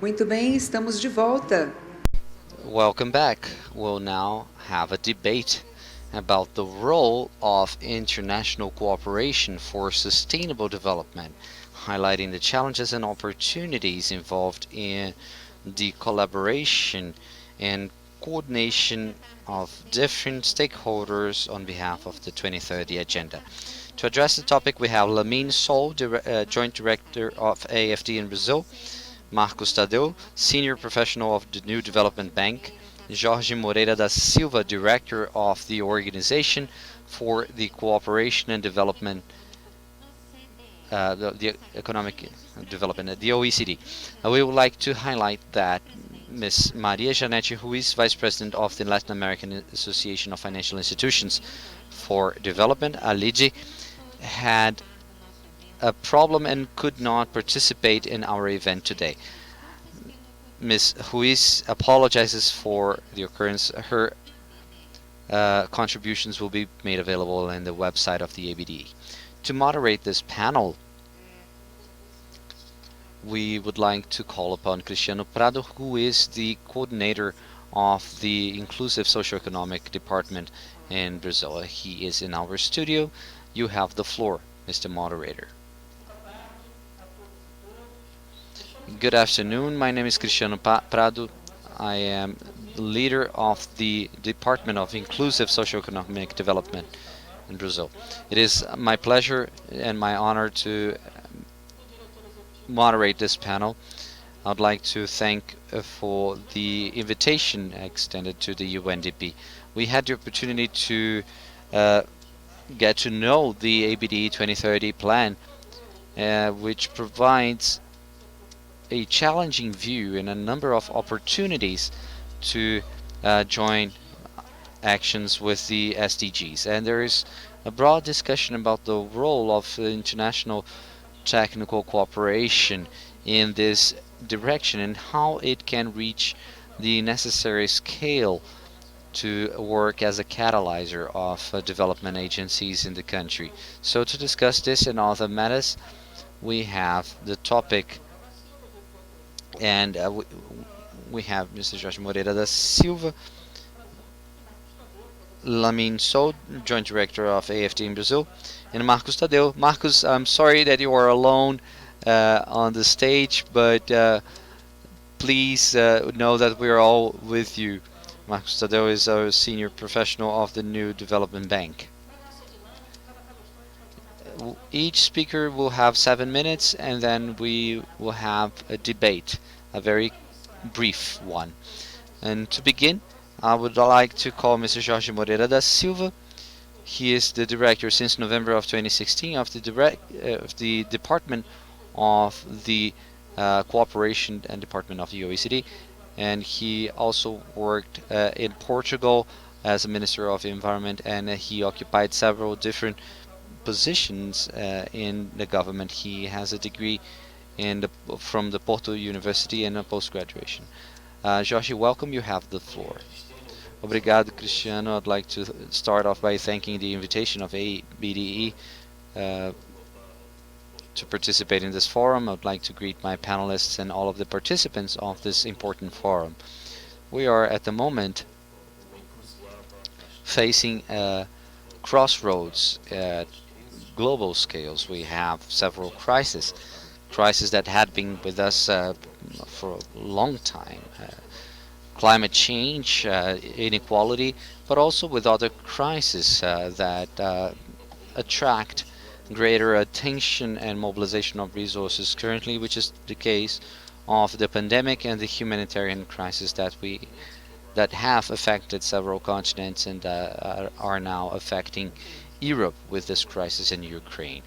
Muito bem, estamos de volta. Welcome back. We'll now have a debate about the role of international cooperation for sustainable development, highlighting the challenges and opportunities involved in the collaboration and coordination of different stakeholders on behalf of the 2030 Agenda. To address the topic, we have Lamine Joint Director of AFD in Brazil, Marcos Thadeu, Senior Professional of the New Development Bank, Jorge Moreira da Silva, Director of the Organization for the Cooperation and Development, the Economic Development, the OECD. We would like to highlight that Ms. Maria Janetti, who is Vice President of the Latin American Association of Financial Institutions for Development, ALIDE, had a problem and could not participate in our event today. Ms. Ruiz apologizes for the occurrence. Her contributions will be made available in the website of the ABDE. To moderate this panel, we would like to call upon Cristiano Prado, who is the coordinator of the Inclusive Socioeconomic Department in Brazil. He is in our studio. You have the floor, Mr. Moderator. Good afternoon. My name is Cristiano Prado. I am the leader of the Department of Inclusive Socioeconomic Development in Brazil. It is my pleasure and my honor to moderate this panel. I'd like to thank for the invitation extended to the UNDP. We had the opportunity to get to know the ABD 2030 plan, which provides a challenging view and a number of opportunities to join actions with the SDGs. And there is a broad discussion about the role of international technical cooperation in this direction and how it can reach the necessary scale to work as a catalyzer of development agencies in the country. So to discuss this and other matters, we have the topic, and we have Mr. Jorge Moreira da Silva, Lamine, Joint Director of AFD in Brazil, and Marcos Thadeu. Marcos, I'm sorry that you are alone on the stage, but please know that we're all with you. Marcos Thadeu is our Senior Professional of the New Development Bank. Each speaker will have 7 minutes, and then we will have a debate, a very brief one. And to begin, I would like to call Mr. Jorge Moreira da Silva. He is the director since November of 2016 of the Department of the Cooperation and Department of the OECD, and he also worked in Portugal as a Minister of Environment, and he occupied several different positions in the government. He has a degree from the Porto University and a post-graduation. Jorge, welcome. You have the floor. Obrigado, Cristiano. I'd like to start off by thanking the invitation of ABDE to participate in this forum. I'd like to greet my panelists and all of the participants of this important forum. We are at the moment facing a crossroads at global scales. We have several crises that had been with us for a long time. Climate change, inequality, but also with other crises that attract greater attention and mobilization of resources currently, which is the case of the pandemic and the humanitarian crisis that have affected several continents and are now affecting Europe with this crisis in Ukraine.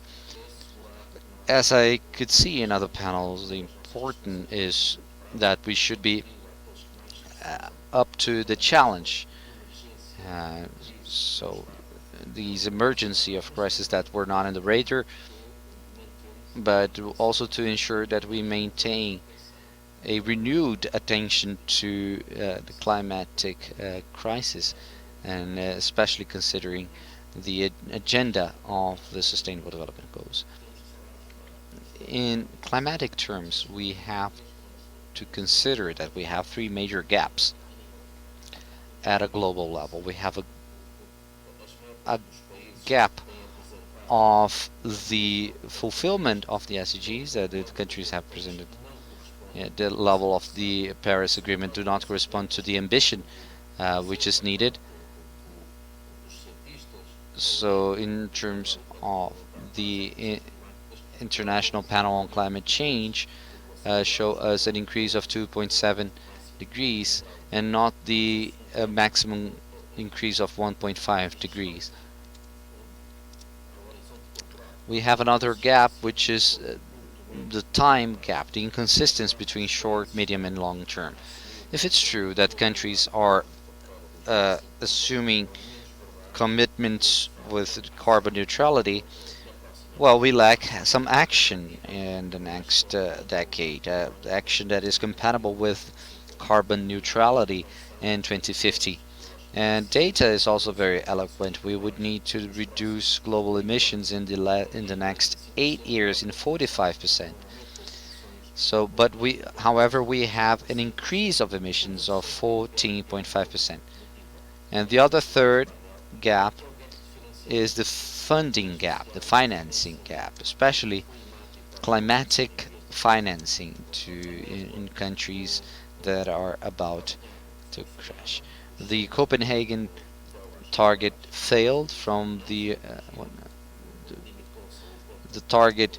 As I could see in other panels, the important is that we should be up to the challenge. So these emergency of crises that were not in the radar, but also to ensure that we maintain a renewed attention to the climatic crisis, and especially considering the agenda of the Sustainable Development Goals. In climatic terms, we have to consider that we have three major gaps at a global level. We have a gap of the fulfillment of the SDGs that the countries have presented. The level of the Paris Agreement do not correspond to the ambition which is needed. So in terms of the International Panel on Climate Change, show us an increase of 2.7 degrees and not the maximum increase of 1.5 degrees. We have another gap, which is the time gap, the inconsistency between short, medium, and long term. If it's true that countries are assuming commitments with carbon neutrality, well, we lack some action in the next decade, action that is compatible with carbon neutrality in 2050. And data is also very eloquent. We would need to reduce global emissions in the next 8 years in 45%. So, however, we have an increase of emissions of 14.5%. And the other third gap is the funding gap, the financing gap, especially climatic financing in countries that are about to crash. The Copenhagen target failed from the target.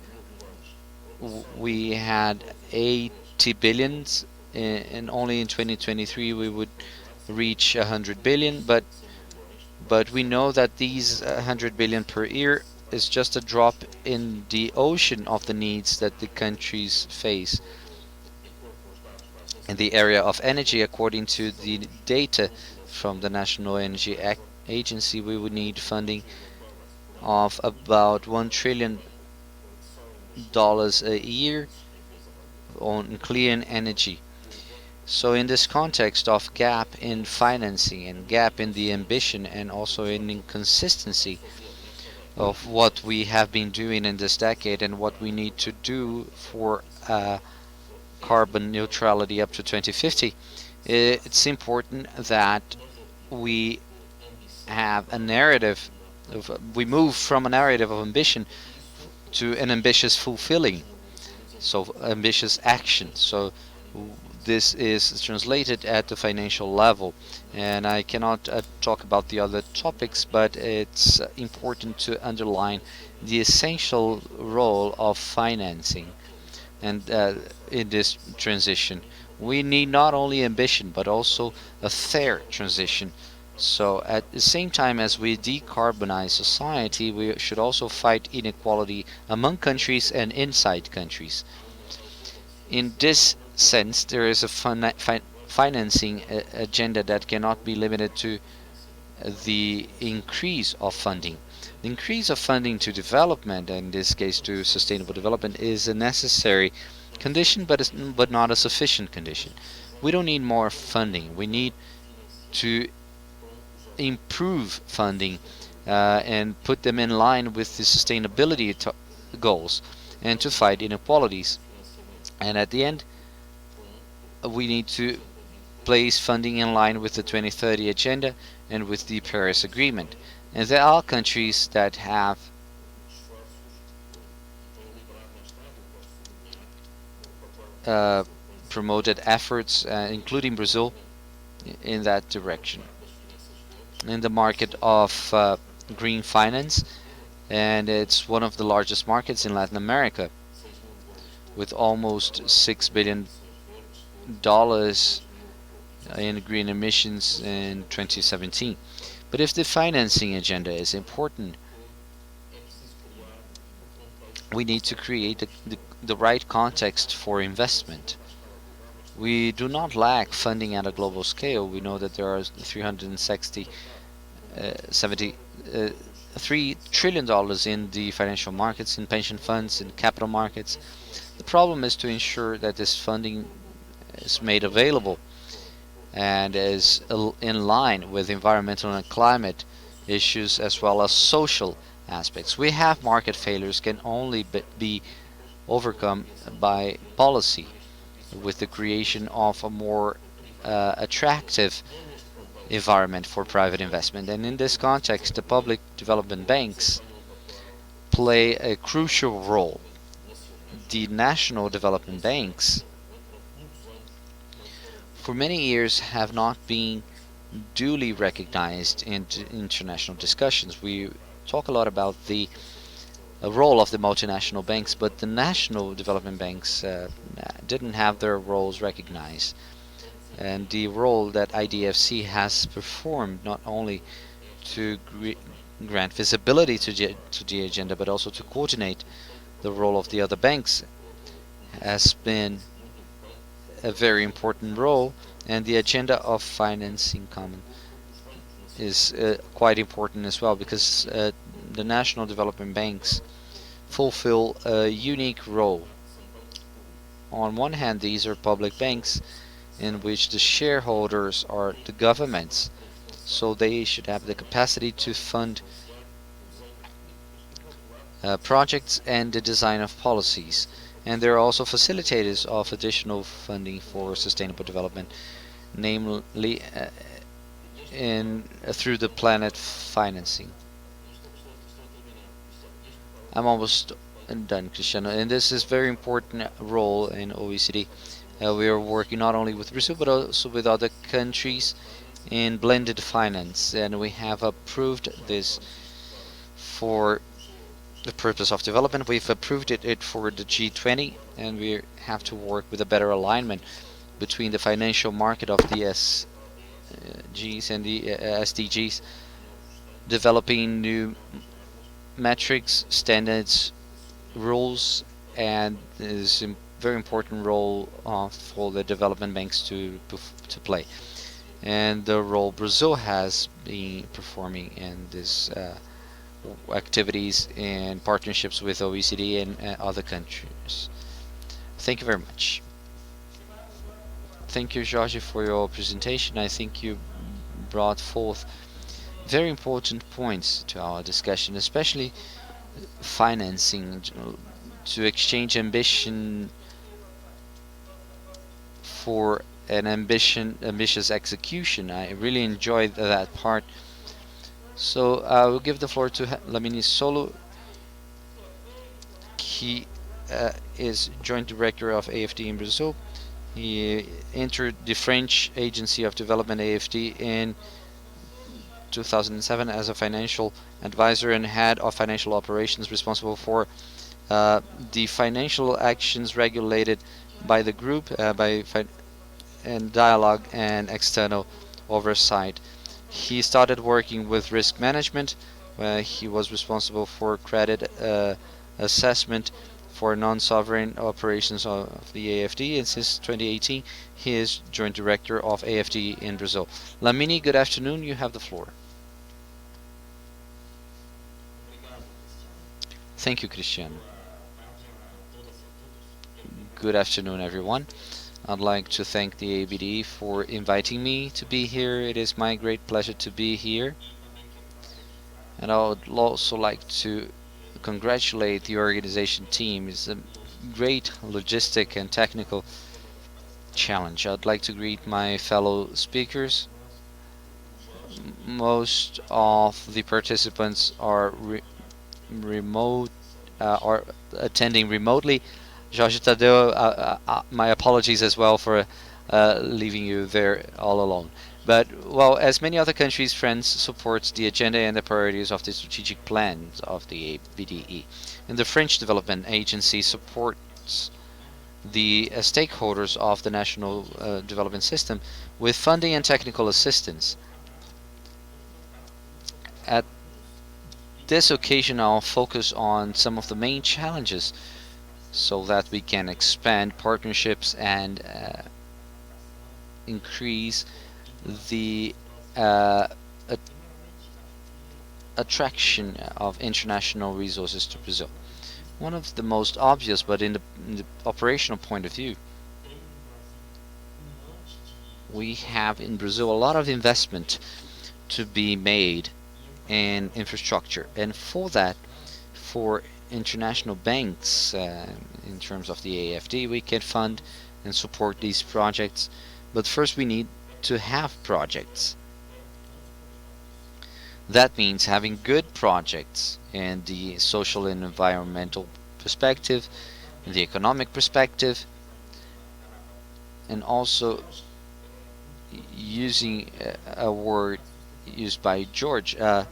We had 80 billions, and only in 2023 we would reach 100 billion, but we know that these 100 billion per year is just a drop in the ocean of the needs that the countries face. In the area of energy, according to the data from the National Energy Agency, we would need funding of about $1 trillion a year on clean energy. So in this context of gap in financing and gap in the ambition and also in inconsistency of what we have been doing in this decade and what we need to do for carbon neutrality up to 2050, it's important that we have a narrative we move from a narrative of ambition to an ambitious fulfilling, so ambitious action. So this is translated at the financial level, and I cannot talk about the other topics, but it's important to underline the essential role of financing. And in this transition, we need not only ambition but also a fair transition. So at the same time as we decarbonize society, we should also fight inequality among countries and inside countries. In this sense, there is a financing agenda that cannot be limited to the increase of funding. The increase of funding to development, in this case to sustainable development, is a necessary condition, but not a sufficient condition. We don't need more funding. We need to improve funding and put them in line with the sustainability goals and to fight inequalities. And at the end, we need to place funding in line with the 2030 agenda and with the Paris Agreement. And there are countries that have promoted efforts, including Brazil, in that direction. In the market of green finance, and it's one of the largest markets in Latin America, with almost $6 billion in green emissions in 2017. But if the financing agenda is important, we need to create the right context for investment. We do not lack funding at a global scale. We know that there are $373 trillion in the financial markets, in pension funds, in capital markets. The problem is to ensure that this funding is made available and is in line with environmental and climate issues as well as social aspects. We have market failures can only be overcome by policy. with the creation of a more attractive environment for private investment. And in this context, the public development banks play a crucial role. The national development banks, for many years, have not been duly recognized in international discussions. We talk a lot about the role of the multinational banks, but the national development banks didn't have their roles recognized. And the role that IDFC has performed, not only to grant visibility to the agenda, but also to coordinate the role of the other banks, has been a very important role. And the agenda of financing common is quite important as well, because the national development banks fulfill a unique role. On one hand, these are public banks in which the shareholders are the governments, so they should have the capacity to fund projects and the design of policies. And they're also facilitators of additional funding for sustainable development, namely through the planet financing. I'm almost done, Cristiano. And this is very important role in OECD. We are working not only with Brazil but also with other countries in blended finance, and we have approved this for the purpose of development. We've approved it for the G20, and we have to work with a better alignment between the financial market of the SGs and the SDGs, developing new metrics, standards, rules, and is a very important role for the development banks to play. And the role Brazil has been performing in this activities and partnerships with OECD and other countries. Thank you very much. Thank you, Jorge, for your presentation. I think you brought forth very important points to our discussion, especially financing, to exchange ambition for an ambitious execution. I really enjoyed that part. So I will give the floor to Lamine Solo. He is joint director of AFD in Brazil. He entered the French Agency of Development, AFD, in 2007 as a financial advisor and head of financial operations, responsible for the financial actions regulated by the group, and dialogue and external oversight. He started working with risk management, where he was responsible for credit assessment for non-sovereign operations of the AFD, and since 2018 he is joint director of AFD in Brazil. Lamine, good afternoon, you have the floor. Thank you, Cristiano. Good afternoon, everyone. I'd like to thank the ABD for inviting me to be here. It is my great pleasure to be here. And I would also like to congratulate the organization team. It's a great logistic and technical challenge. I'd like to greet my fellow speakers. Most of the participants are remote, are attending remotely. Jorge, Thadeu, my apologies as well for leaving you there all alone. But, well, as many other countries, France supports the agenda and the priorities of the strategic plans of the ABDE. And the French Development Agency supports the stakeholders of the national development system with funding and technical assistance. At this occasion, I'll focus on some of the main challenges so that we can expand partnerships and increase the attraction of international resources to Brazil. One of the most obvious, but in the operational point of view, we have in Brazil a lot of investment to be made in infrastructure, and for that, for international banks, in terms of the AFD, we can fund and support these projects. But first we need to have projects. That means having good projects in the social and environmental perspective, in the economic perspective, and also using a word used by Jorge,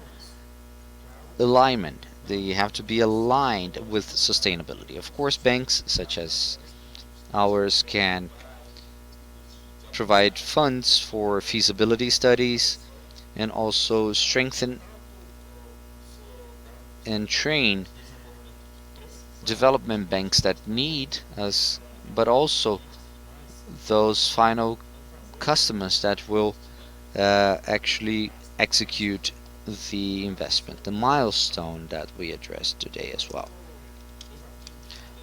alignment. They have to be aligned with sustainability. Of course, banks such as ours can provide funds for feasibility studies and also strengthen and train development banks that need us, but also those final customers that will actually execute the investment, the milestone that we addressed today as well.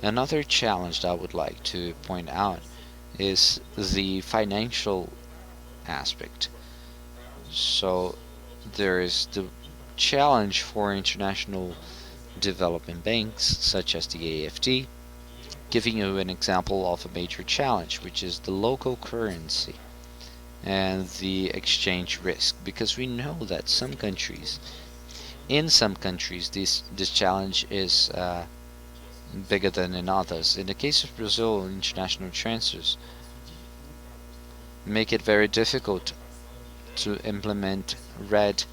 Another challenge that I would like to point out is the financial aspect. So there is the challenge for international development banks such as the AFD, giving you an example of a major challenge, which is the local currency and the exchange risk, because we know that in some countries this challenge is bigger than in others. In the case of Brazil, international transfers make it very difficult to implement RED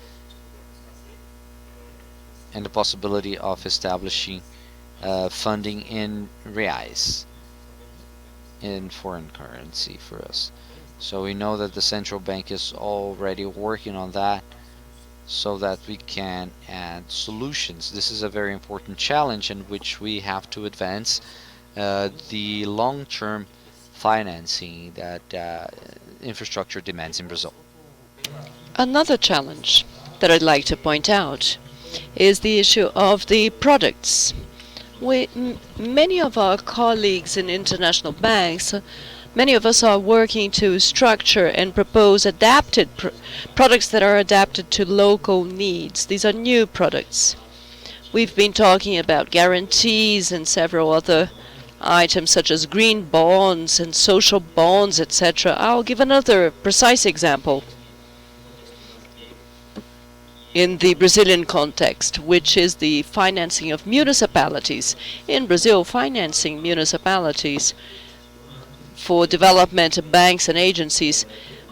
and the possibility of establishing funding in reais, in foreign currency for us. So we know that the central bank is already working on that so that we can add solutions. This is a very important challenge in which we have to advance the long-term financing that infrastructure demands in Brazil. Another challenge that I'd like to point out is the issue of the products. Many of our colleagues in international banks, many of us are working to structure and propose adapted products that are adapted to local needs. These are new products. We've been talking about guarantees and several other items such as green bonds and social bonds, etc. I'll give another precise example in the Brazilian context, which is the financing of municipalities. In Brazil, financing municipalities for development banks and agencies,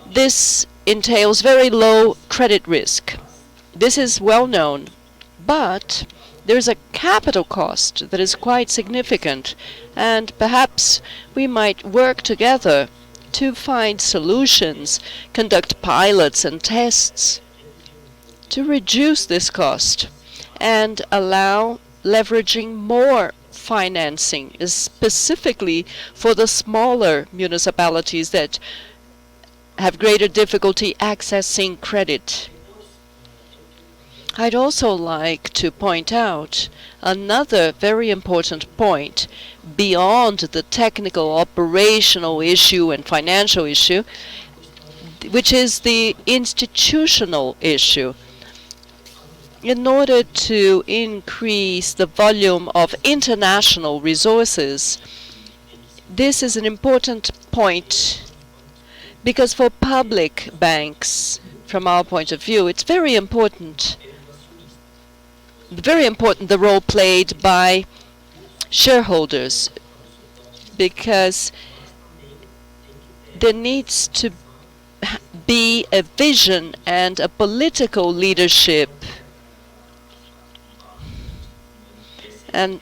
this entails very low credit risk. This is well known, but there's a capital cost that is quite significant, and perhaps we might work together to find solutions, conduct pilots and tests to reduce this cost and allow leveraging more financing, specifically for the smaller municipalities that have greater difficulty accessing credit. I'd also like to point out another very important point beyond the technical operational issue and financial issue, which is the institutional issue. In order to increase the volume of international resources, this is an important point because for public banks, from our point of view, it's very important the role played by shareholders, because there needs to be a vision and a political leadership, and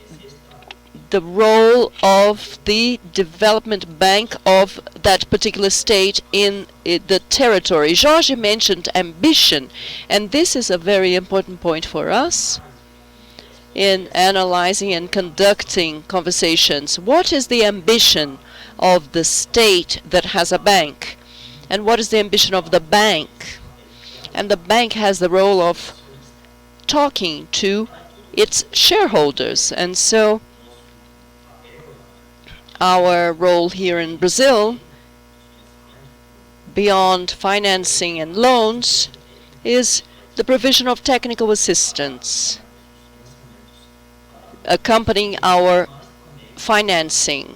the role of the development bank of that particular state in the territory. Jorge mentioned ambition, and this is a very important point for us in analyzing and conducting conversations. What is the ambition of the state that has a bank? And what is the ambition of the bank? And the bank has the role of talking to its shareholders. And so our role here in Brazil, beyond financing and loans, is the provision of technical assistance, accompanying our financing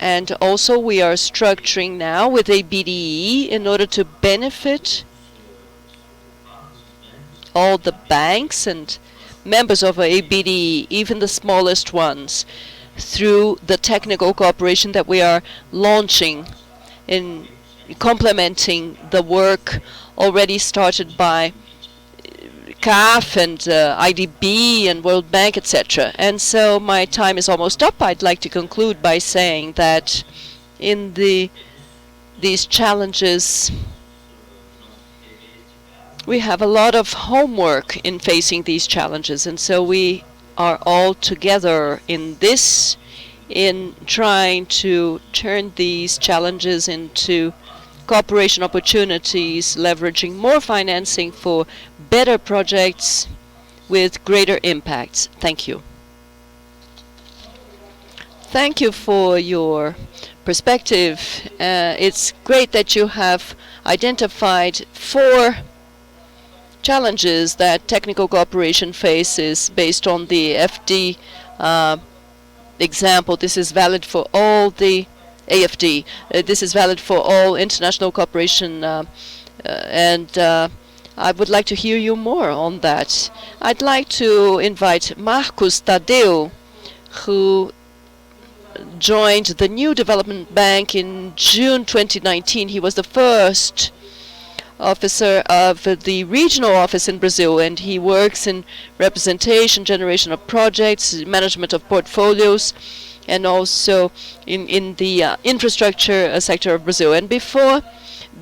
And also we are structuring now with a BDE in order to benefit all the banks and members of a BDE, even the smallest ones, through the technical cooperation that we are launching in complementing the work already started by CAF and IDB and World Bank, etc. And so my time is almost up. I'd like to conclude by saying that in these challenges, we have a lot of homework in facing these challenges, and so we are all together in this, in trying to turn these challenges into cooperation opportunities, leveraging more financing for better projects with greater impacts. Thank you. Thank you for your perspective. It's great that you have identified 4 challenges that technical cooperation faces based on the FD example. This is valid for all the AFD. This is valid for all international cooperation, and I would like to hear you more on that. I'd like to invite Marcos Thadeu, who joined the New Development Bank in June 2019. He was the first officer of the regional office in Brazil, and he works in representation, generation of projects, management of portfolios, and also in the infrastructure sector of Brazil. And before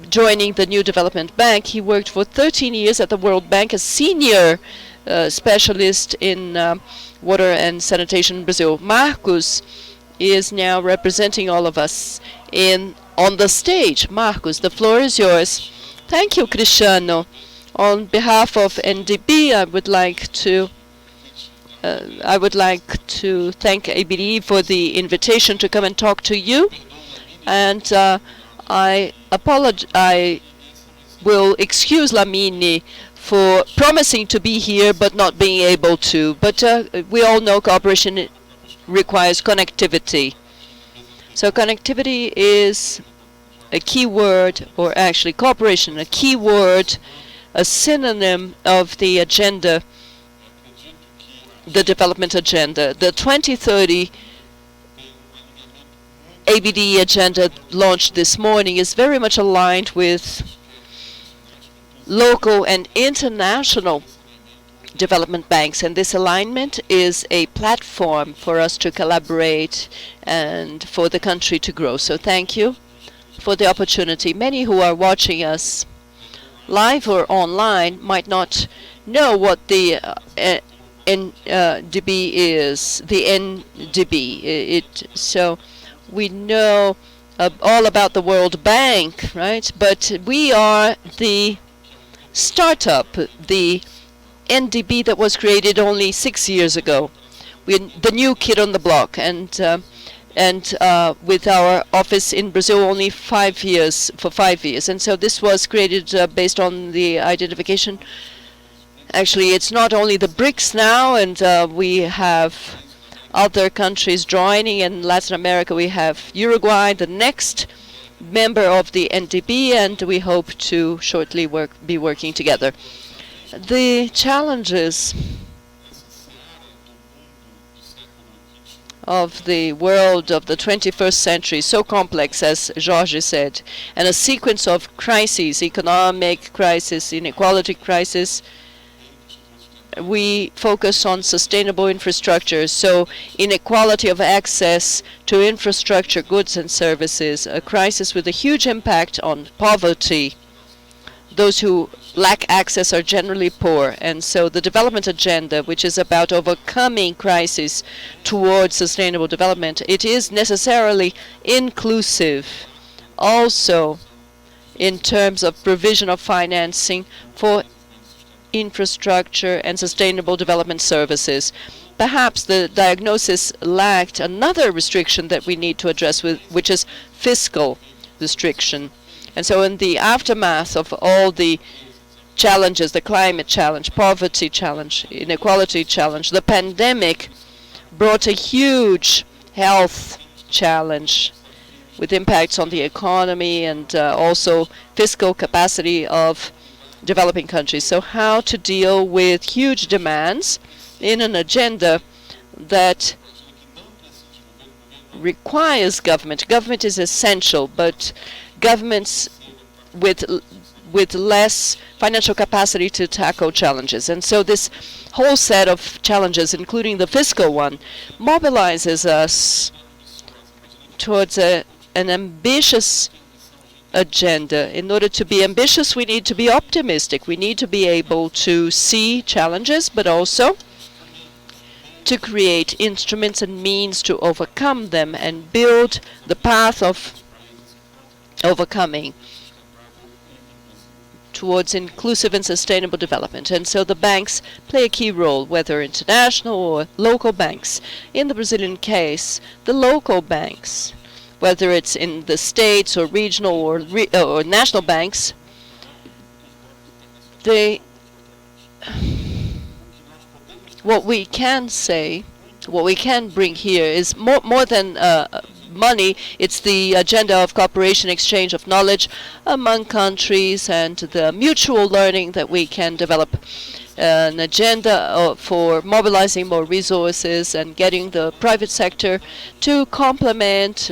joining the New Development Bank, he worked for 13 years at the World Bank as senior specialist in water and sanitation in Brazil. Marcos is now representing all of us on the stage. Marcos, the floor is yours. Thank you, Cristiano. On behalf of UNDP, I would like to thank ABD for the invitation to come and talk to you. And I will excuse Lamine for promising to be here but not being able to. But we all know cooperation requires connectivity. So connectivity is a key word, or actually cooperation, a key word, a synonym of the agenda, the development agenda. The 2030 ABD agenda launched this morning is very much aligned with local and international development banks, and this alignment is a platform for us to collaborate and for the country to grow. So thank you for the opportunity. Many who are watching us live or online might not know what the NDB is. The NDB. So we know all about the World Bank, right? But we are the startup, the NDB that was created only 6 years ago. We're the new kid on the block, and with our office in Brazil only 5 years, for 5 years. And so this was created based on the identification. Actually, it's not only the BRICS now, and we have other countries joining. In Latin America, we have Uruguay, the next member of the NDB, and we hope to shortly be working together. The challenges of the world of the 21st century, so complex, as Jorge said, and a sequence of crises, economic crisis, inequality crisis. We focus on sustainable infrastructure, so inequality of access to infrastructure, goods and services, a crisis with a huge impact on poverty. Those who lack access are generally poor, and so the development agenda, which is about overcoming crises towards sustainable development, it is necessarily inclusive, also in terms of provision of financing for infrastructure and sustainable development services. Perhaps the diagnosis lacked another restriction that we need to address, which is fiscal restriction. And so in the aftermath of all the challenges, the climate challenge, poverty challenge, inequality challenge, the pandemic brought a huge health challenge with impacts on the economy and also fiscal capacity of developing countries. So how to deal with huge demands in an agenda that requires government. Government is essential, but governments with less financial capacity to tackle challenges. And so this whole set of challenges, including the fiscal one, mobilizes us towards an ambitious agenda. In order to be ambitious, we need to be optimistic. We need to be able to see challenges, but also to create instruments and means to overcome them and build the path of overcoming towards inclusive and sustainable development. And so the banks play a key role, whether international or local banks. In the Brazilian case, the local banks, whether it's in the states or regional or national banks, what we can bring here is more than money. It's the agenda of cooperation, exchange of knowledge among countries, and the mutual learning that we can develop. An agenda for mobilizing more resources and getting the private sector to complement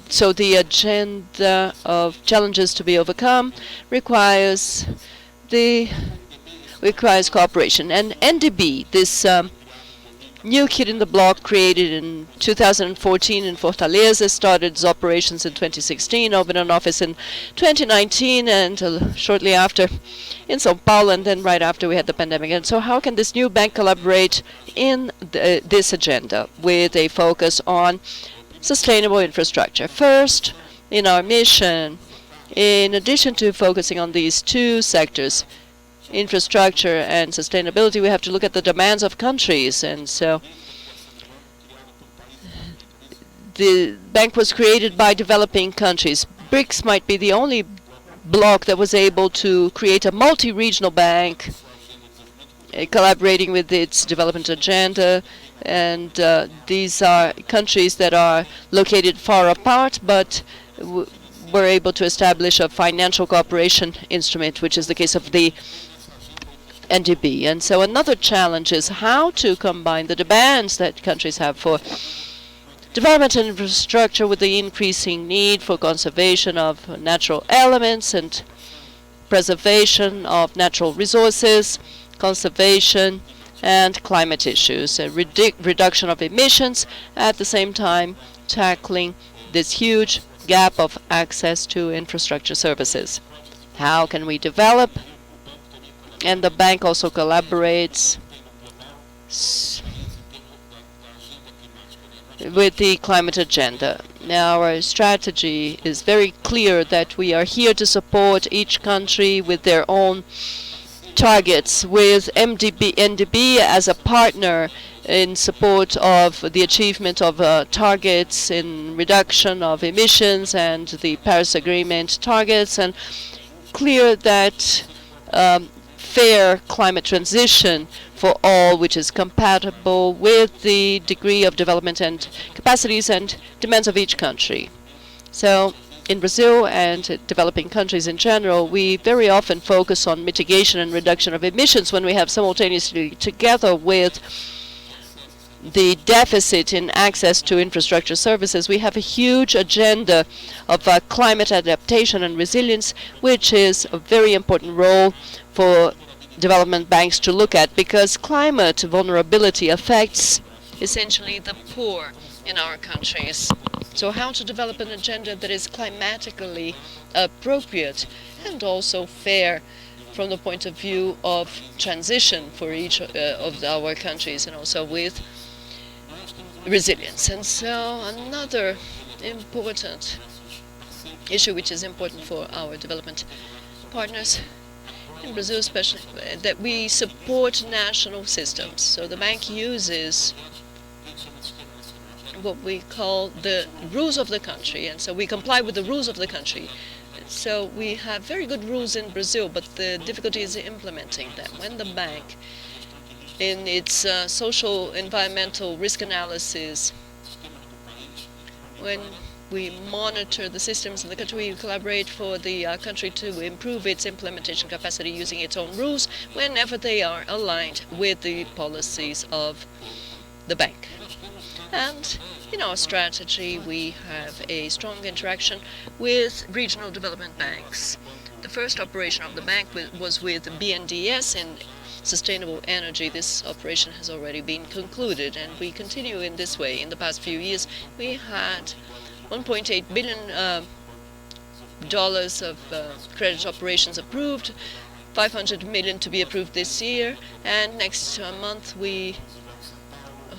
so the agenda of challenges to be overcome requires cooperation. And UNDP, this new kid in the block created in 2014 in Fortaleza, started its operations in 2016, opened an office in 2019, and shortly after in São Paulo, and then right after we had the pandemic. And so how can this new bank collaborate in this agenda with a focus on sustainable infrastructure? First, in our mission, in addition to focusing on these two sectors, infrastructure and sustainability, we have to look at the demands of countries. And so the bank was created by developing countries. BRICS might be the only bloc that was able to create a multi-regional bank collaborating with its development agenda. And these are countries that are located far apart, but were able to establish a financial cooperation instrument, which is the case of the UNDP. And so another challenge is how to combine the demands that countries have for development and infrastructure with the increasing need for conservation of natural elements and preservation of natural resources, conservation and climate issues, a reduction of emissions, at the same time tackling this huge gap of access to infrastructure services. How can we develop? And the bank also collaborates with the climate agenda. Now, our strategy is very clear that we are here to support each country with their own targets, with UNDP as a partner in support of the achievement of targets in reduction of emissions and the Paris Agreement targets, and clear that fair climate transition for all, which is compatible with the degree of development and capacities and demands of each country. So in Brazil and developing countries in general, we very often focus on mitigation and reduction of emissions when we have simultaneously, together with the deficit in access to infrastructure services, we have a huge agenda of climate adaptation and resilience, which is a very important role for development banks to look at, because climate vulnerability affects essentially the poor in our countries. So how to develop an agenda that is climatically appropriate and also fair from the point of view of transition for each of our countries, and also with resilience. And so another important issue which is important for our development partners in Brazil especially, that we support national systems. So the bank uses what we call the rules of the country, and so we comply with the rules of the country. So we have very good rules in Brazil, but the difficulty is implementing them. When the bank in its social environmental risk analysis. When we monitor the systems in the country, we collaborate for the country to improve its implementation capacity using its own rules whenever they are aligned with the policies of the bank. And in our strategy, we have a strong interaction with regional development banks. The first operation of the bank was with BNDES in sustainable energy. This operation has already been concluded, and we continue in this way. In the past few years, we had $1.8 billion of credit operations approved, 500 million to be approved this year, and next month we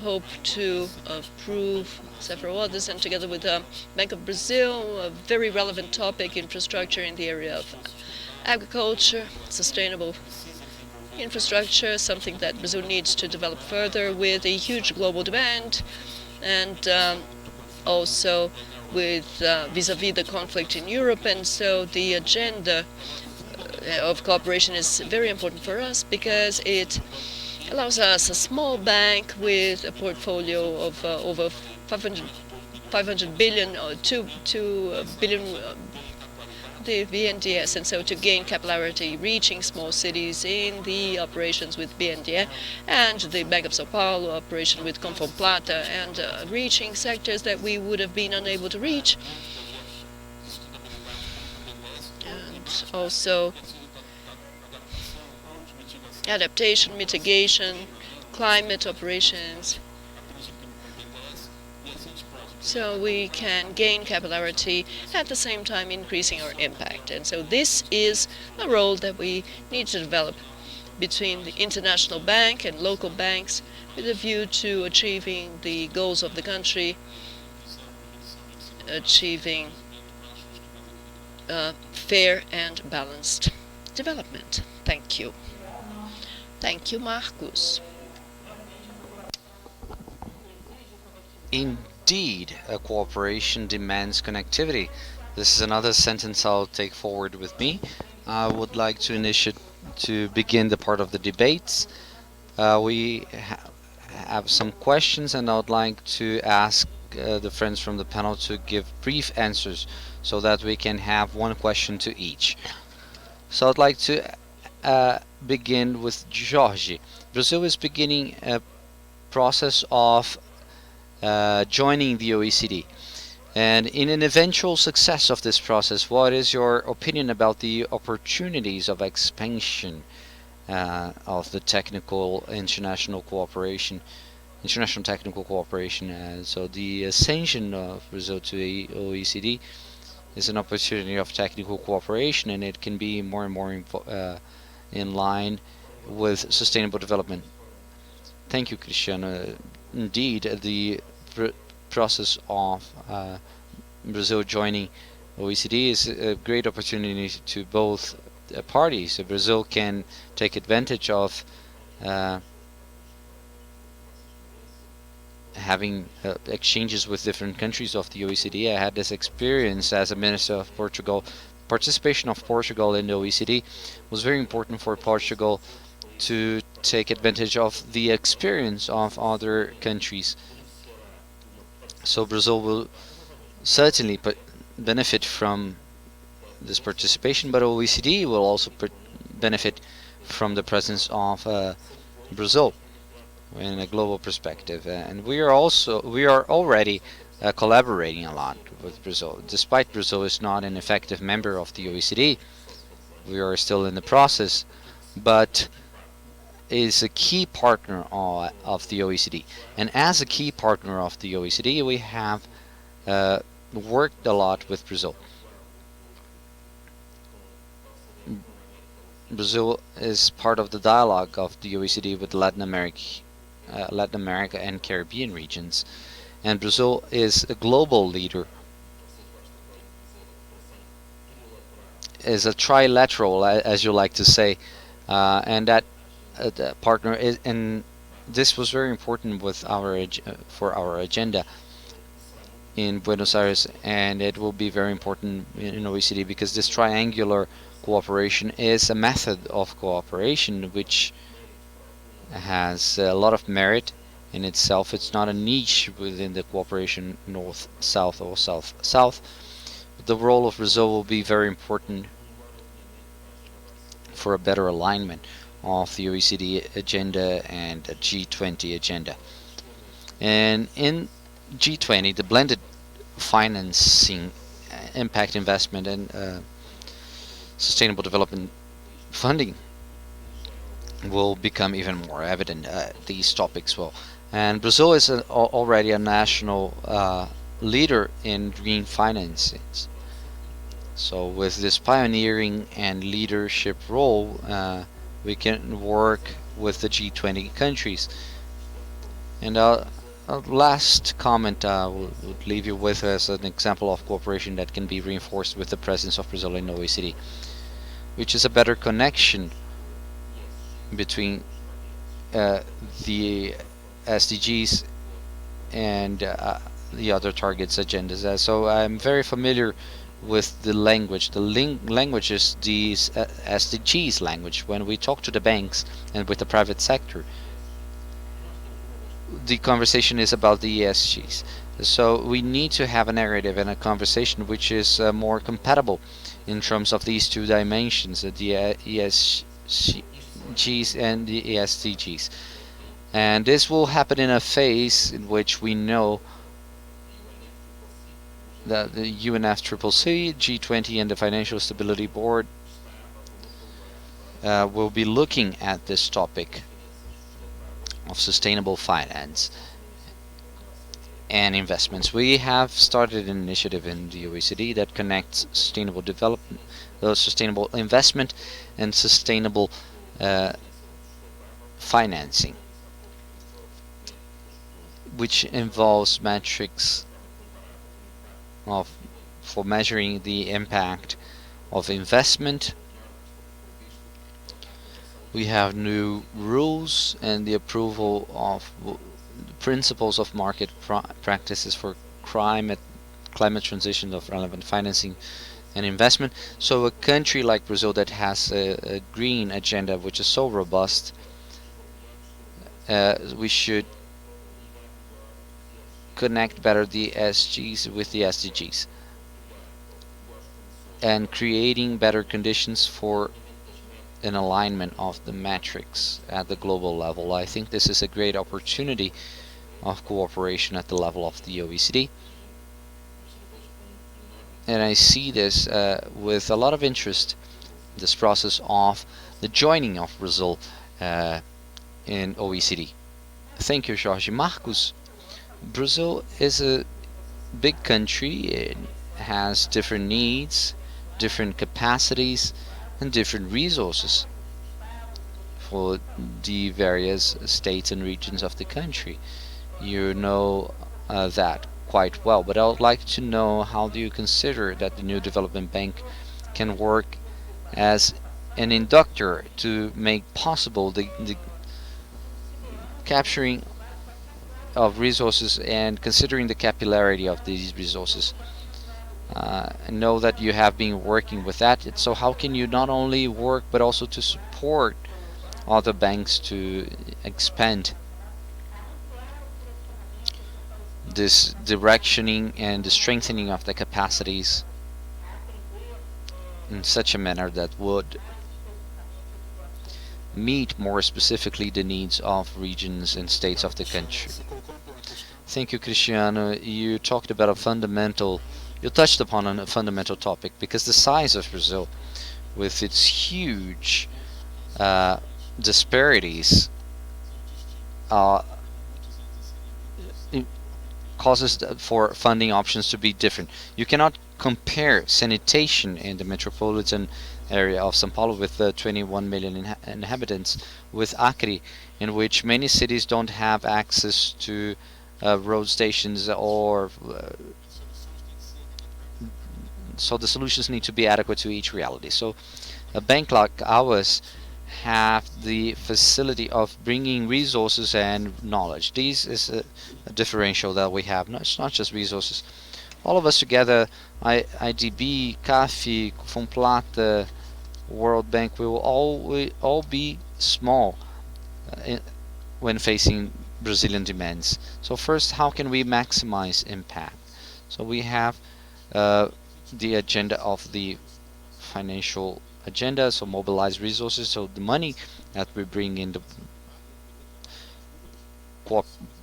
hope to approve several others, and together with the Bank of Brazil, a very relevant topic, infrastructure in the area of agriculture, sustainable infrastructure, something that Brazil needs to develop further with a huge global demand, and also with vis-à-vis the conflict in Europe. And so the agenda of cooperation is very important for us because it allows us, a small bank with a portfolio of over 500 billion or 2 billion the BNDES, and so to gain capillarity, reaching small cities in the operations with BNDES and the Bank of Sao Paulo operation with Plata, and reaching sectors that we would have been unable to reach, and also adaptation, mitigation, climate operations, so we can gain capillarity at the same time increasing our impact. And so this is a role that we need to develop between the international bank and local banks with a view to achieving the goals of the country, achieving fair and balanced development. Thank you. Thank you, Marcos. Indeed, a cooperation demands connectivity. This is another sentence I'll take forward with me. I would like to begin the part of the debates. We have some questions, and I would like to ask the friends from the panel to give brief answers so that we can have one question to each. So I'd like to begin with Jorge. Brazil is beginning a process of joining the OECD, and in an eventual success of this process, what is your opinion about the opportunities of expansion of the international technical cooperation? So the ascension of Brazil to the OECD is an opportunity of technical cooperation, and it can be more and more in line with sustainable development. Thank you, Cristiano. Indeed, the process of Brazil joining OECD is a great opportunity to both parties. Brazil can take advantage of having exchanges with different countries of the OECD. I had this experience as a minister of Portugal. Participation of Portugal in the OECD was very important for Portugal to take advantage of the experience of other countries. So Brazil will certainly benefit from this participation, but OECD will also benefit from the presence of Brazil in a global perspective. And we are already collaborating a lot with Brazil. Despite Brazil is not an effective member of the OECD, we are still in the process, but is a key partner of the OECD. And as a key partner of the OECD, we have worked a lot with Brazil. Brazil is part of the dialogue of the OECD with Latin America and Caribbean regions. And Brazil is a global leader, is a trilateral, as you like to say, and that partner is, and this was very important with for our agenda in Buenos Aires, and it will be very important in OECD because this triangular cooperation is a method of cooperation which has a lot of merit in itself. It's not a niche within the cooperation north-south or south-south. The role of Brazil will be very important for a better alignment of the OECD agenda and the G20 agenda. And in G20, the blended financing, impact investment, and sustainable development funding will become even more evident. These topics will. And Brazil is already a national leader in green finances. So with this pioneering and leadership role, we can work with the G20 countries. And a last comment would leave you with as an example of cooperation that can be reinforced with the presence of Brazil in OECD, which is a better connection between the SDGs and the other targets agendas. So I'm very familiar with the language. The language is the SDGs language. When we talk to the banks and with the private sector, the conversation is about the ESGs. So we need to have a narrative and a conversation which is more compatible in terms of these two dimensions, the ESGs and the SDGs. And this will happen in a phase in which we know that the UNFCCC, G20, and the Financial Stability Board will be looking at this topic of sustainable finance and investments. We have started an initiative in the OECD that connects sustainable development, sustainable investment, and sustainable financing, which involves metrics for measuring the impact of investment. We have new rules and the approval of principles of market practices for climate transition of relevant financing and investment. So a country like Brazil that has a green agenda which is so robust, we should connect better the SGs with the SDGs and creating better conditions for an alignment of the metrics at the global level. I think this is a great opportunity of cooperation at the level of the OECD, and I see this with a lot of interest, this process of the joining of Brazil in OECD. Thank you, Jorge. Marcos, Brazil is a big country. It has different needs, different capacities, and different resources for the various states and regions of the country. You know that quite well, but I would like to know, how do you consider that the new development bank can work as an inductor to make possible the capturing of resources and considering the capillarity of these resources? I know that you have been working with that, so how can you not only work but also to support other banks to expand this directioning and the strengthening of the capacities in such a manner that would meet more specifically the needs of regions and states of the country? Thank you, Cristiano. You touched upon a fundamental topic, because the size of Brazil, with its huge disparities, causes for funding options to be different. You cannot compare sanitation in the metropolitan area of São Paulo with 21 million inhabitants with Acre, in which many cities don't have access to road stations, or so the solutions need to be adequate to each reality. So a bank like ours have the facility of bringing resources and knowledge. This is a differential that we have. No, it's not just resources. All of us together, IDB, CAF, Fomplata, World Bank, we will all be small when facing Brazilian demands. So first, how can we maximize impact? So we have the agenda of the financial agenda, so mobilize resources, so the money that we bring in the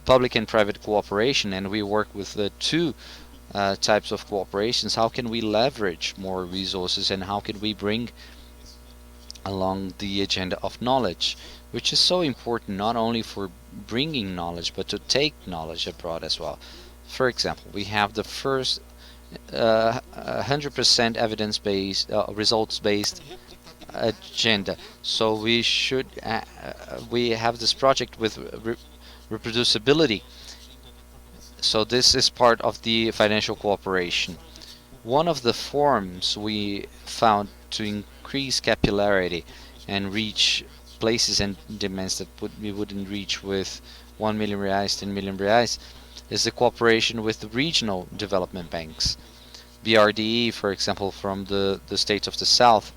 public and private cooperation, and we work with the two types of cooperations. How can we leverage more resources, and how can we bring along the agenda of knowledge, which is so important not only for bringing knowledge but to take knowledge abroad as well. For example, we have the first 100% evidence-based, results-based agenda. So we should we have this project with reproducibility. So this is part of the financial cooperation. One of the forms we found to increase capillarity and reach places and demands that we wouldn't reach with 1 million reais, 10 million reais, is the cooperation with the regional development banks. BRDE, for example, from the states of the south,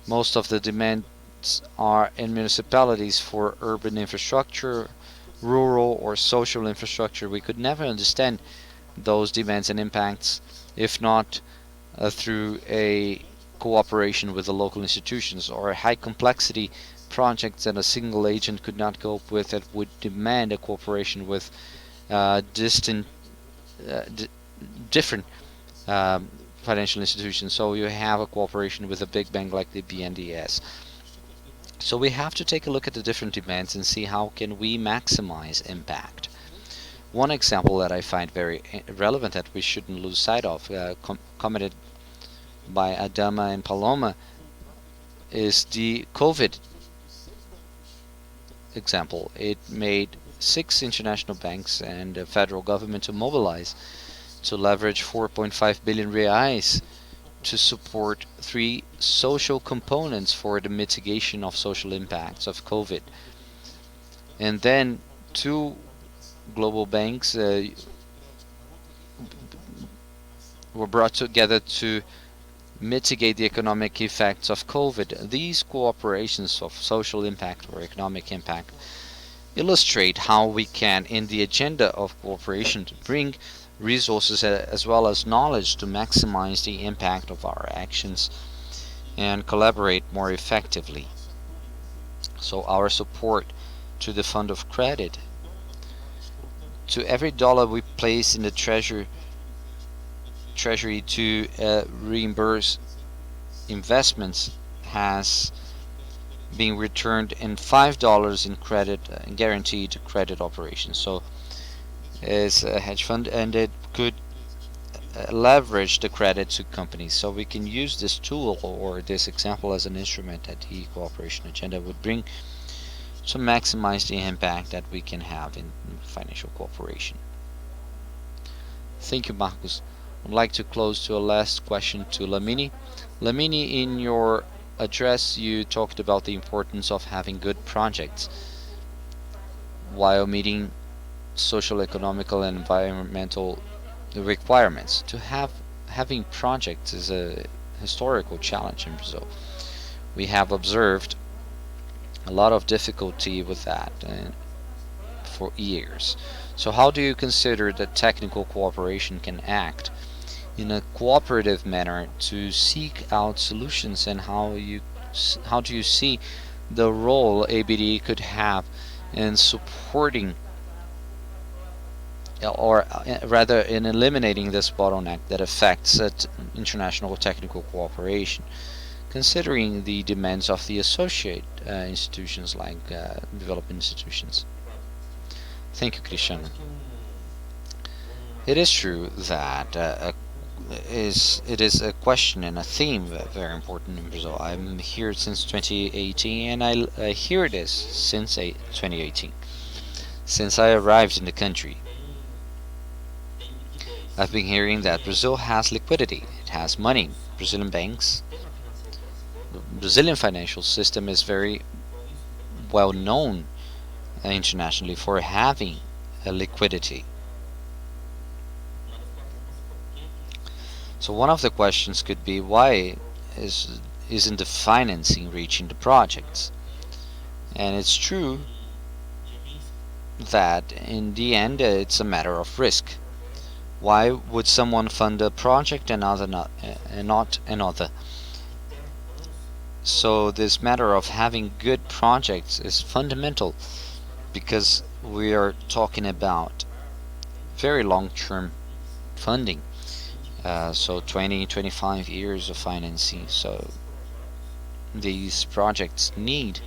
most of the demands are in municipalities for urban infrastructure, rural or social infrastructure. We could never understand those demands and impacts if not through a cooperation with the local institutions, or high complexity projects that a single agent could not cope with, that would demand a cooperation with different financial institutions. So you have a cooperation with a big bank like the BNDES. So we have to take a look at the different demands and see how can we maximize impact. One example that I find very relevant that we shouldn't lose sight of, commented by Adama and Paloma, is the COVID example. It made 6 international banks and the federal government to mobilize to leverage 4.5 billion reais to support 3 social components for the mitigation of social impacts of COVID. And then 2 global banks were brought together to mitigate the economic effects of COVID. These cooperations of social impact or economic impact illustrate how we can, in the agenda of cooperation, to bring resources as well as knowledge to maximize the impact of our actions and collaborate more effectively. So our support to the fund of credit, to every dollar we place in the treasury to reimburse investments, has been returned in $5 in credit, guaranteed credit operations. So it's a hedge fund, and it could leverage the credit to companies. So we can use this tool or this example as an instrument that the cooperation agenda would bring to maximize the impact that we can have in financial cooperation. Thank you, Marcos. I'd like to close to a last question to Lamine. Lamine, in your address you talked about the importance of having good projects while meeting social, economical, and environmental requirements. Having projects is a historical challenge in Brazil. We have observed a lot of difficulty with that for years. So how do you consider that technical cooperation can act in a cooperative manner to seek out solutions, and how do you see the role ABD could have in supporting, or rather in eliminating this bottleneck that affects international technical cooperation, considering the demands of the associate institutions like development institutions? Thank you, Cristiano. It is true that it is a question and a theme very important in Brazil. I'm here since 2018, and I hear this since 2018, since I arrived in the country. I've been hearing that Brazil has liquidity, it has money. Brazilian banks, the Brazilian financial system is very well known internationally for having a liquidity. So one of the questions could be, why isn't the financing reaching the projects? And it's true that in the end it's a matter of risk. Why would someone fund a project and not another? So this matter of having good projects is fundamental, because we are talking about very long-term funding, so 20-25 years of financing. So these projects need,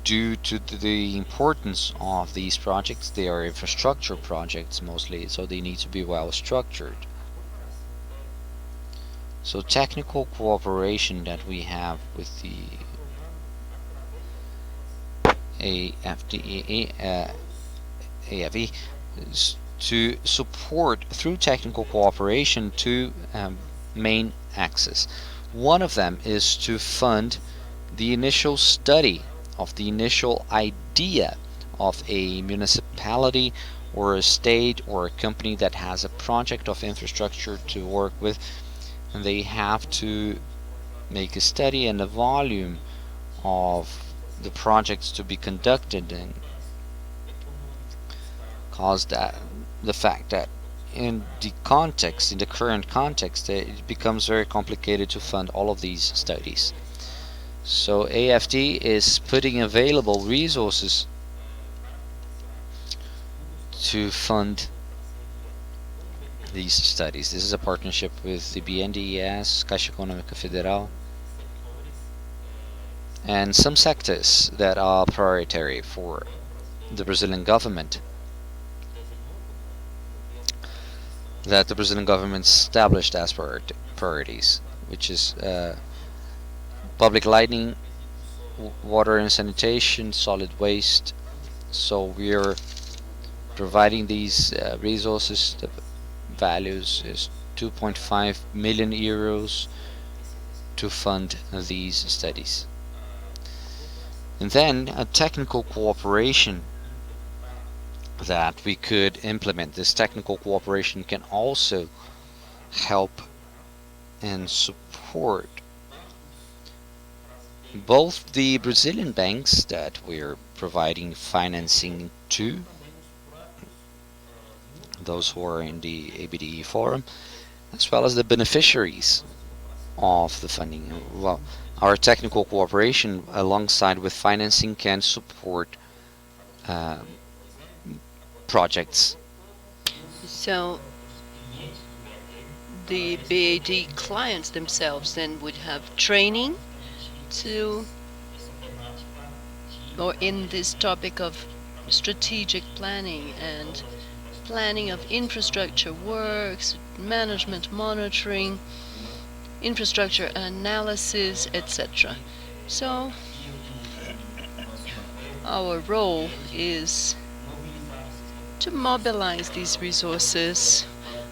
due to the importance of these projects, they are infrastructure projects mostly, so they need to be well structured. So technical cooperation that we have with the AFE is to support through technical cooperation two main axes. One of them is to fund the initial study of the initial idea of a municipality or a state or a company that has a project of infrastructure to work with, and they have to make a study and a volume of the projects to be conducted, and cause that the fact that in the current context, it becomes very complicated to fund all of these studies. So AFD is putting available resources to fund these studies. This is a partnership with the BNDES, Caixa Econômica Federal, and some sectors that are priority for the Brazilian government, that the Brazilian government established as priorities, which is public lighting, water and sanitation, solid waste. So we are providing these resources. The values is 2.5 million euros to fund these studies. And then a technical cooperation that we could implement. This technical cooperation can also help and support both the Brazilian banks that we're providing financing to, those who are in the ABDE forum, as well as the beneficiaries of the funding. Well, our technical cooperation alongside with financing can support projects. So the BAD clients themselves then would have training to, or in this topic of strategic planning and planning of infrastructure works, management monitoring, infrastructure analysis, etc. So our role is to mobilize these resources,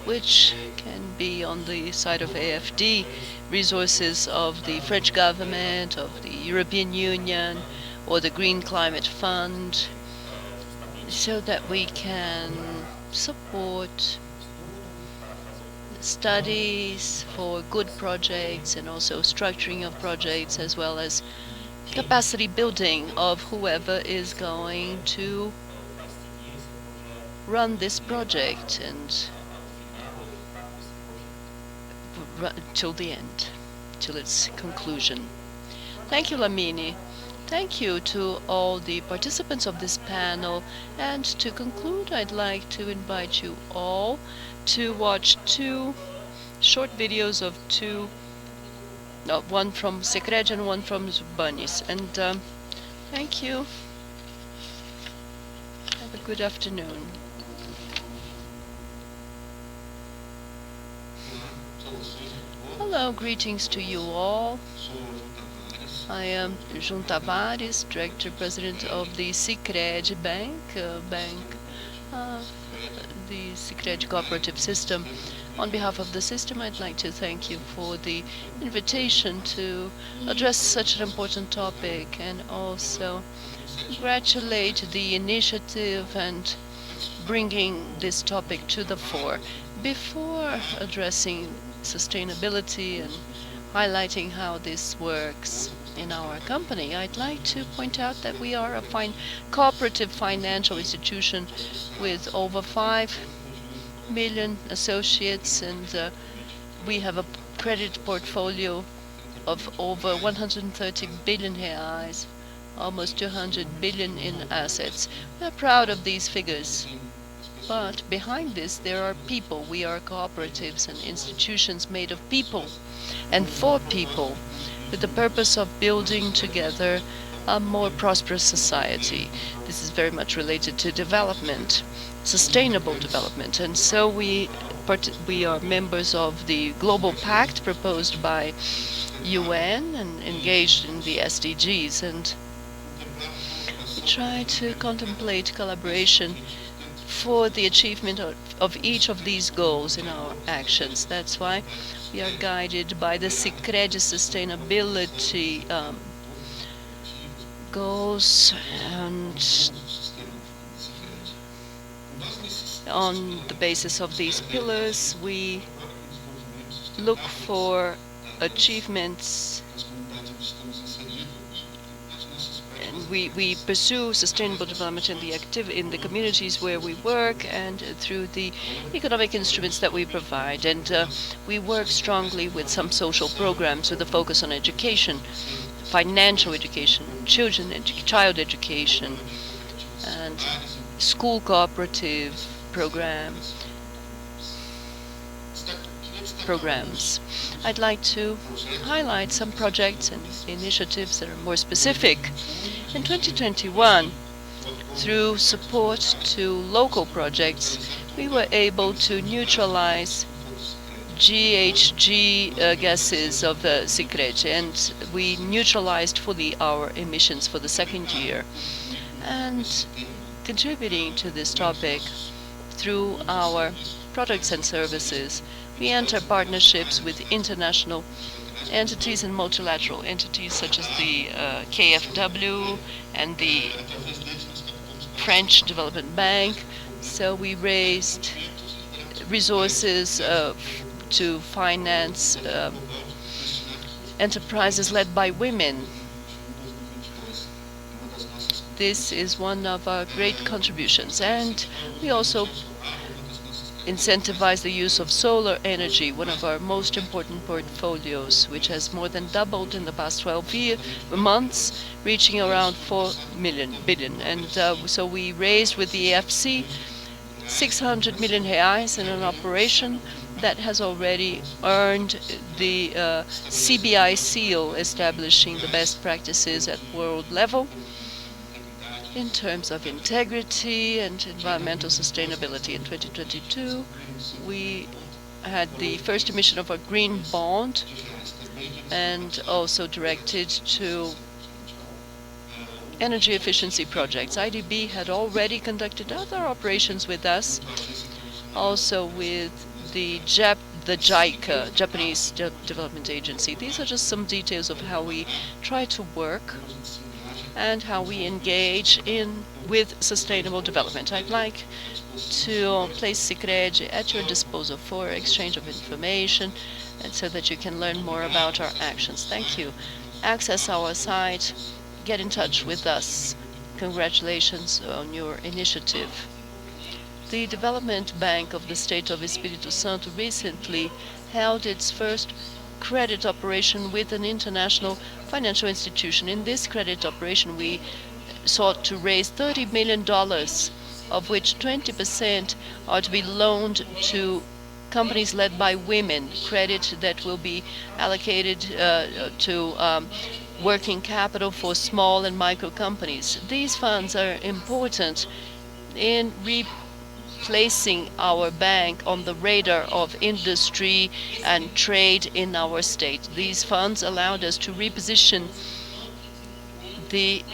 which can be on the side of AFD, resources of the French government, of the European Union, or the Green Climate Fund, so that we can support studies for good projects and also structuring of projects, as well as capacity building of whoever is going to run this project and till the end, till its conclusion. Thank you, Lamine. Thank you to all the participants of this panel. And to conclude, I'd like to invite you all to watch two short videos of one from Sicredi and one from Bandes. And thank you. Have a good afternoon. Hello, greetings to you all. I am João Tavares, Director President of the Sicredi Bank, the Sicredi Cooperative System. On behalf of the system, I'd like to thank you for the invitation to address such an important topic, and also congratulate the initiative and bringing this topic to the fore. Before addressing sustainability and highlighting how this works in our company, I'd like to point out that we are a cooperative financial institution with over 5 million associates, and we have a credit portfolio of over 130 billion reais, almost 200 billion in assets. We're proud of these figures. But behind this, there are people. We are cooperatives and institutions made of people and for people, with the purpose of building together a more prosperous society. This is very much related to development, sustainable development. And so we are members of the Global Pact proposed by UN and engaged in the SDGs. And we try to contemplate collaboration for the achievement of each of these goals in our actions. That's why we are guided by the Sicredi sustainability goals, and on the basis of these pillars, we look for achievements, and we pursue sustainable development in the communities where we work and through the economic instruments that we provide. And we work strongly with some social programs with a focus on education, financial education, child education, and school cooperative programs. I'd like to highlight some projects and initiatives that are more specific. In 2021, through support to local projects, we were able to neutralize GHG gases of the Sicredi, and we neutralized fully our emissions for the second year. And contributing to this topic through our products and services, we enter partnerships with international entities and multilateral entities such as the KfW and the French Development Bank. So we raised resources to finance enterprises led by women. This is one of our great contributions. And we also incentivize the use of solar energy, one of our most important portfolios, which has more than doubled in the past 12 months, reaching around 4 billion. And so we raised with the EFC 600 million reais in an operation that has already earned the CBI seal, establishing the best practices at world level in terms of integrity and environmental sustainability. In 2022, we had the first emission of a green bond, and also directed to energy efficiency projects. IDB had already conducted other operations with us, also with the JICA, Japanese Development Agency. These are just some details of how we try to work and how we engage with sustainable development. I'd like to place Sicredi at your disposal for exchange of information, and so that you can learn more about our actions. Thank you. Access our site, get in touch with us. Congratulations on your initiative. The Development Bank of the State of Espírito Santo recently held its first credit operation with an international financial institution. In this credit operation, we sought to raise $30 million, of which 20% are to be loaned to companies led by women, credit that will be allocated to working capital for small and micro companies. These funds are important in placing our bank on the radar of industry and trade in our state. These funds allowed us to reposition the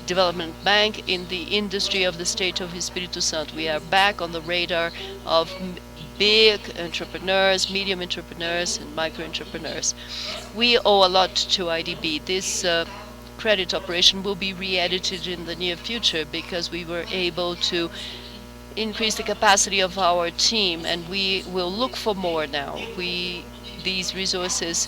development bank in the industry of the state of Espírito Santo. We are back on the radar of big entrepreneurs, medium entrepreneurs, and micro entrepreneurs. We owe a lot to IDB. This credit operation will be re-edited in the near future because we were able to increase the capacity of our team, and we will look for more now. These resources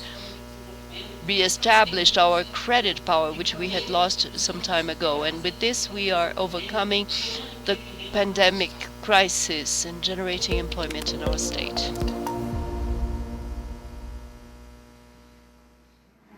re-established our credit power, which we had lost some time ago. And with this, we are overcoming the pandemic crisis and generating employment in our state.